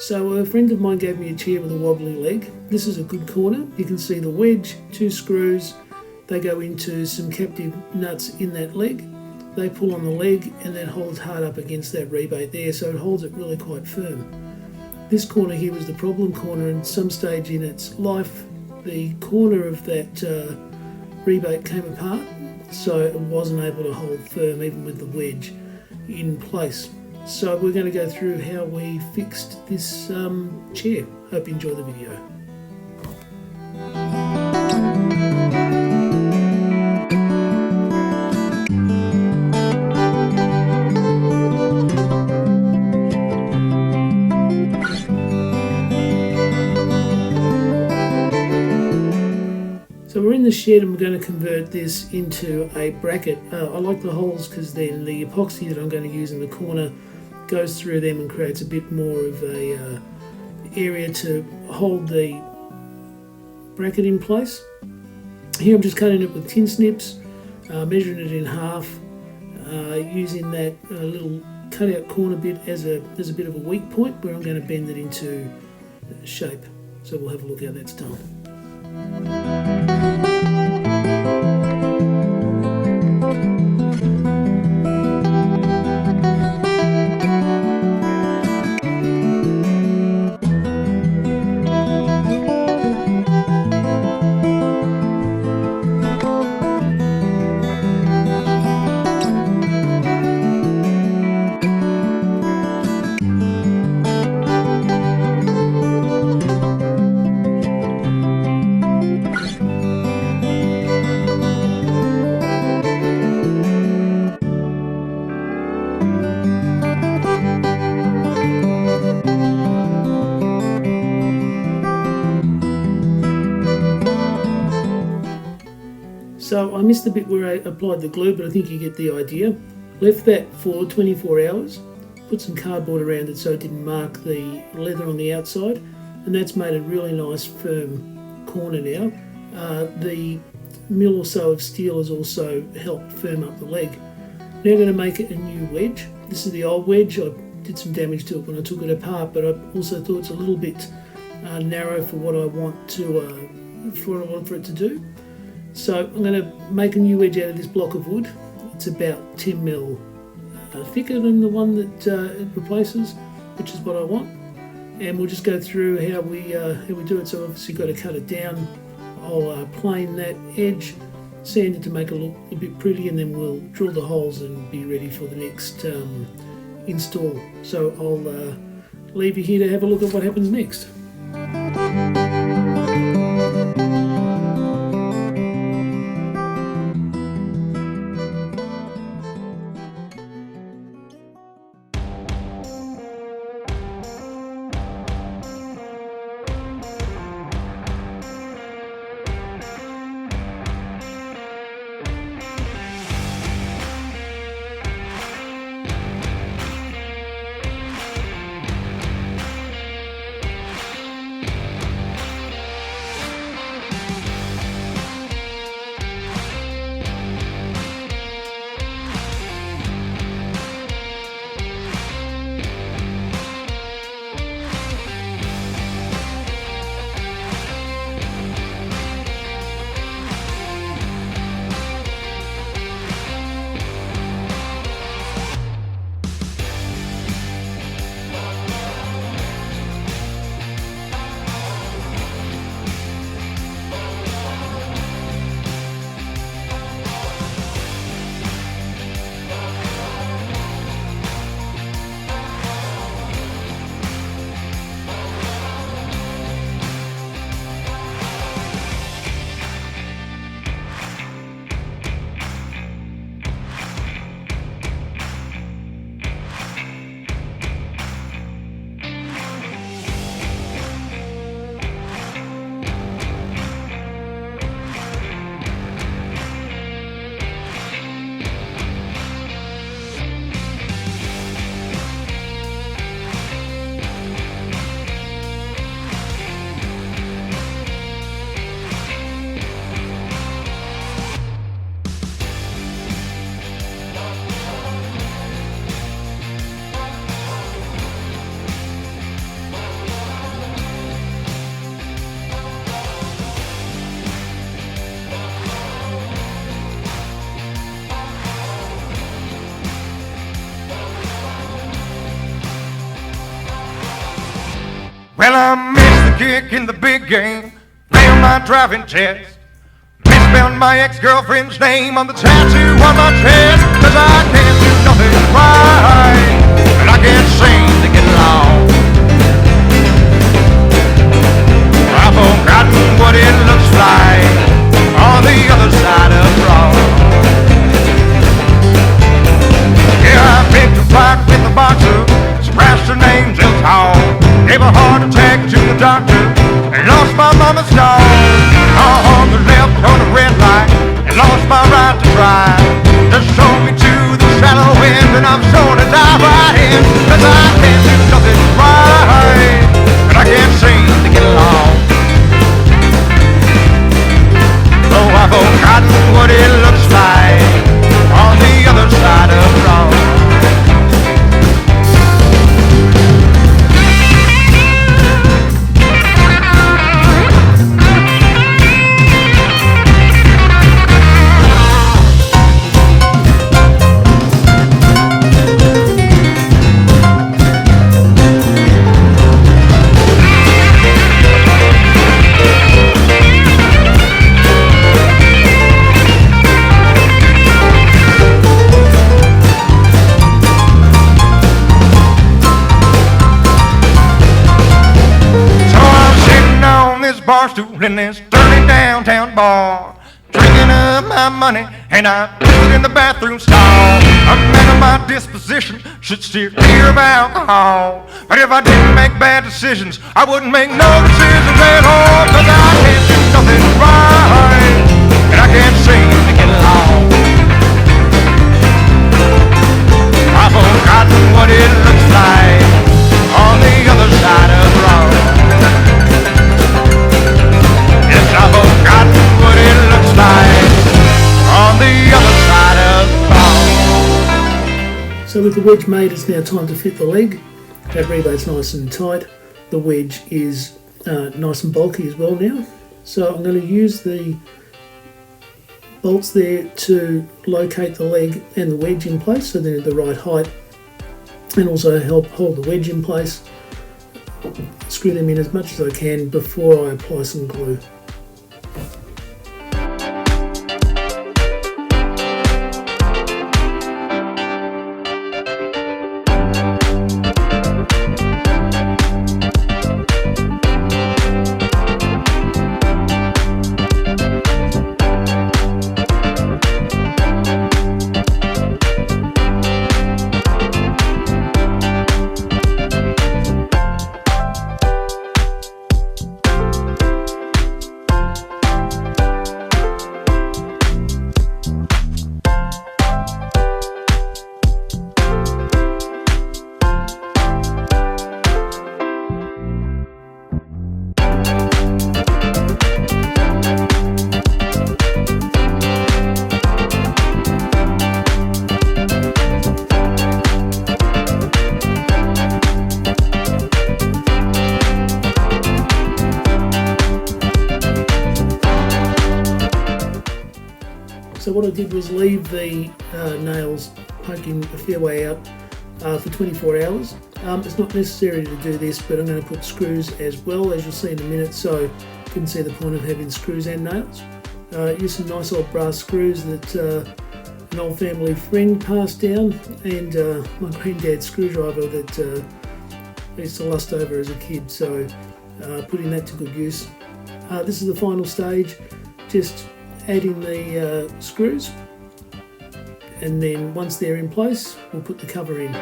So a friend of mine gave me a chair with a wobbly leg. This is a good corner. You can see the wedge, 2 screws. They go into some captive nuts in that leg. They pull on the leg and that holds hard up against that rebate there, so it holds it really quite firm. This corner here was the problem corner, and some stage in its life the corner of that rebate came apart, so it wasn't able to hold firm even with the wedge in place. So we're going to go through how we fixed this chair. Hope you enjoy the video. So we're in the shed and we're going to convert this into a bracket. I like the holes because then the epoxy that I'm going to use in the corner goes through them and creates a bit more of a area to hold the bracket in place. Here I'm just cutting it with tin snips, measuring it in half, using that little cutout corner bit as a bit of a weak point where I'm going to bend it into shape. So we'll have a look how that's done. So I missed the bit where I applied the glue, but I think you get the idea. Left that for 24 hours, put some cardboard around it so it didn't mark the leather on the outside, and that's made a really nice firm corner now. The mil or so of steel has also helped firm up the leg. Now I'm going to make it a new wedge. This is the old wedge. I did some damage to it when I took it apart, but I also thought it's a little bit narrow for what I want for it to do. So I'm going to make a new wedge out of this block of wood. It's about 10 mil thicker than the one that it replaces, which is what I want. And we'll just go through how we do it. So obviously got to cut it down. I'll plane that edge, sand it to make it look a bit pretty, and then we'll drill the holes and be ready for the next install. So I'll leave you here to have a look at what happens next. Well, I missed the kick in the big game, failed my driving test, misspelled my ex-girlfriend's name on the tattoo on my chest. 'Cause I can't do nothing right, and I can't seem to get along. I've forgotten what it looks like on the other side of wrong. Yeah, I picked a fight with a boxer, scratched her name just hall, gave a heart attack to the doctor, and lost my mama's dog. I hung the left on a red light and lost my right to drive. Just showed me to the shallow end, and I'm sure to dive right in. 'Cause I can't do nothing right, and I can't seem to get along. Oh, I've forgotten what it looks like on the other side of wrong. Bar stool in this dirty downtown bar, drinking up my money and I put it in the bathroom stall. A man of my disposition should steer clear of alcohol, but if I didn't make bad decisions, I wouldn't make no decisions at all. 'Cause I can't do nothing right, and I can't seem to get along. I've forgotten what it looks like on the other side of wrong. I've forgotten what it looks like on the other side of wrong. So with the wedge made, it's now time to fit the leg. That rebate's nice and tight. The wedge is nice and bulky as well now. So I'm going to use the bolts there to locate the leg and the wedge in place so they're the right height, and also help hold the wedge in place. Screw them in as much as I can before I apply some glue. So what I did was leave the nails poking a fair way out for 24 hours. It's not necessary to do this, but I'm going to put screws as well, as you'll see in a minute, so you can see the point of having screws and nails. Use some nice old brass screws that an old family friend passed down, and my granddad's screwdriver that I used to lust over as a kid, so putting that to good use. This is the final stage, just adding the screws, and then once they're in place we'll put the cover in.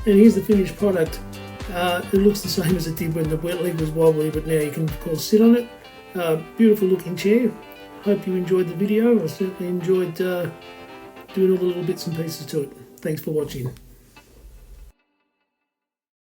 And here's the finished product. It looks the same as it did when the wet leg was wobbly, but now you can of course sit on it. Beautiful looking chair. Hope you enjoyed the video. I certainly enjoyed doing all the little bits and pieces to it. Thanks for watching.